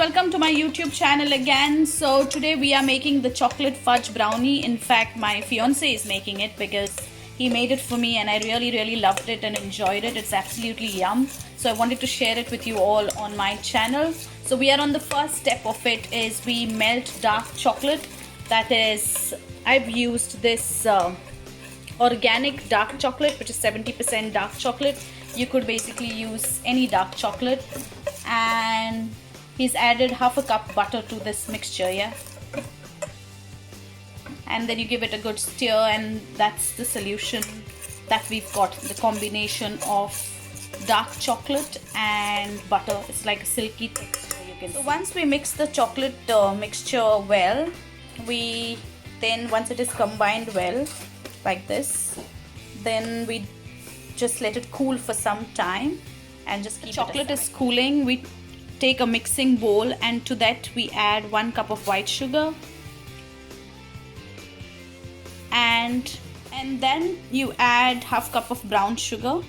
welcome to my YouTube channel again. So today we are making the chocolate fudge brownie. In fact, my fiance is making it because he made it for me and I really loved it and enjoyed it. It's absolutely yum. So I wanted to share it with you all on my channel. So we are on the first step of it is we melt dark chocolate. That is, I've used this organic dark chocolate, which is 70% dark chocolate. You could basically use any dark chocolate, and he's added half a cup butter to this mixture, yeah, and then you give it a good stir, and that's the solution that we've got, the combination of dark chocolate and butter. It's like a silky texture, you can. So once we mix the chocolate mixture well, once it is combined well like this, then we just let it cool for some time and just keep chocolate is cooling. We take a mixing bowl and to that we add 1 cup of white sugar, and then you add half cup of brown sugar.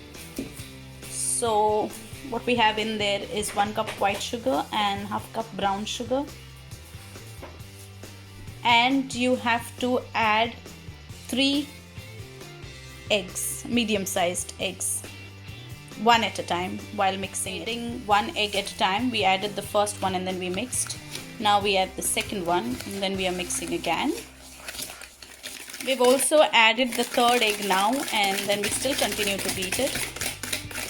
So what we have in there is 1 cup white sugar and half cup brown sugar, and you have to add 3 eggs, medium-sized eggs, one at a time while mixing. Adding 1 egg at a time. We added the first one and then we mixed. Now we add the second one and then we are mixing again. We've also added the third egg now, and then we still continue to beat it.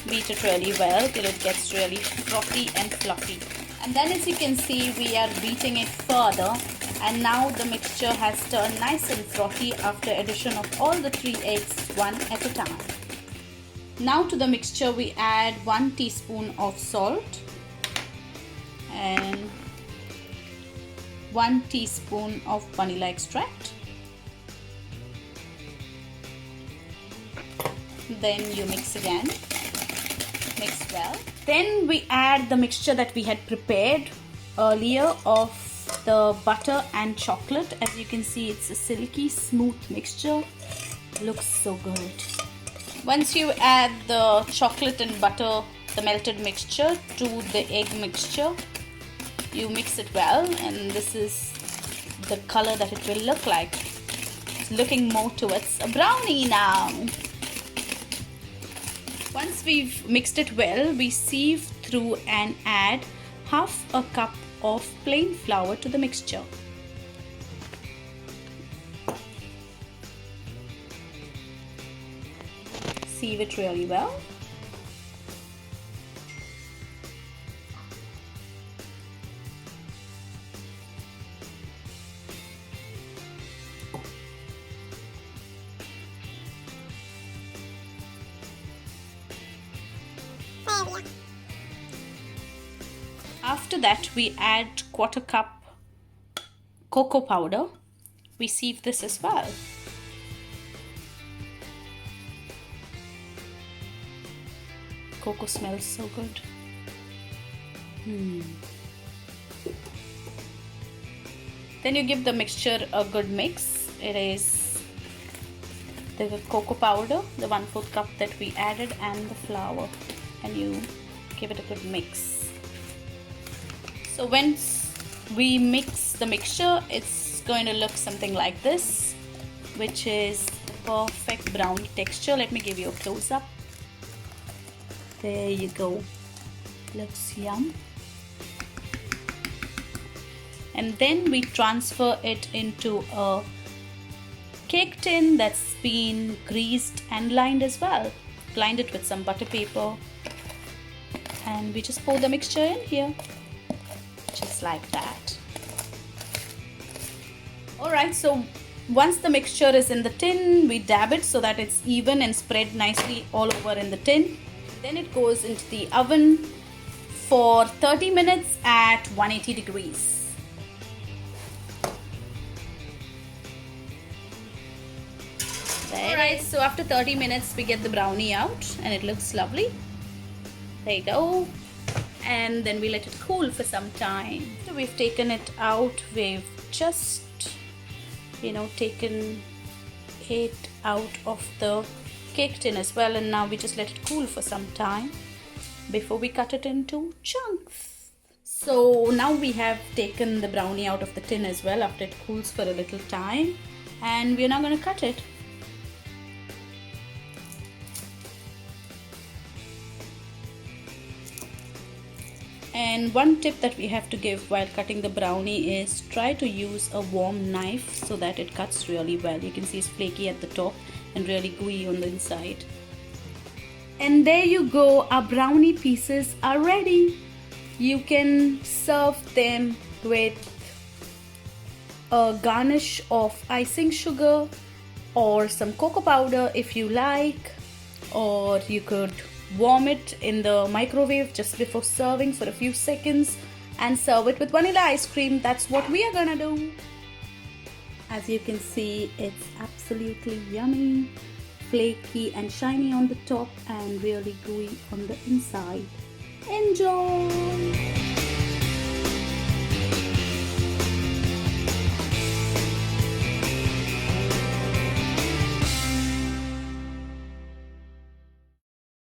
Beat it really well till it gets really frothy and fluffy. And then as you can see, we are beating it further, and now the mixture has turned nice and frothy after addition of all the 3 eggs one at a time. Now to the mixture we add 1 teaspoon of salt and 1 teaspoon of vanilla extract. Then you mix again, mix well. Then we add the mixture that we had prepared earlier of the butter and chocolate. As you can see, it's a silky smooth mixture. Looks so good. Once you add the chocolate and butter, the melted mixture, to the egg mixture, you mix it well, and this is the color that it will look like. It's looking more towards a brownie now. Once we've mixed it well, we sieve through and add half a cup of plain flour to the mixture. Sieve it really well. After that, we add 1/4 cup cocoa powder. We sieve this as well. Cocoa smells so good. Then you give the mixture a good mix. It is the cocoa powder, the 1/4 cup that we added, and the flour, and you give it a good mix. So once we mix the mixture, it's going to look something like this, which is perfect brownie texture. Let me give you a close-up. There you go. Looks yum. And then we transfer it into a cake tin that's been greased and lined as well. Lined it with some butter paper, and we just pour the mixture in here. Just like that. Alright, so once the mixture is in the tin, we dab it so that it's even and spread nicely all over in the tin. Then it goes into the oven for 30 minutes at 180 degrees. Alright, so after 30 minutes we get the brownie out and it looks lovely. There you go. And then we let it cool for some time. So we've taken it out. We've just, taken it out of the cake tin as well, and now we just let it cool for some time before we cut it into chunks. So now we have taken the brownie out of the tin as well after it cools for a little time, and we're now going to cut it. And one tip that we have to give while cutting the brownie is try to use a warm knife so that it cuts really well. You can see it's flaky at the top and really gooey on the inside. And there you go, our brownie pieces are ready. You can serve them with a garnish of icing sugar or some cocoa powder if you like, or you could warm it in the microwave just before serving for a few seconds and serve it with vanilla ice cream. That's what we are gonna do. As you can see, it's absolutely yummy, flaky and shiny on the top and really gooey on the inside. Enjoy!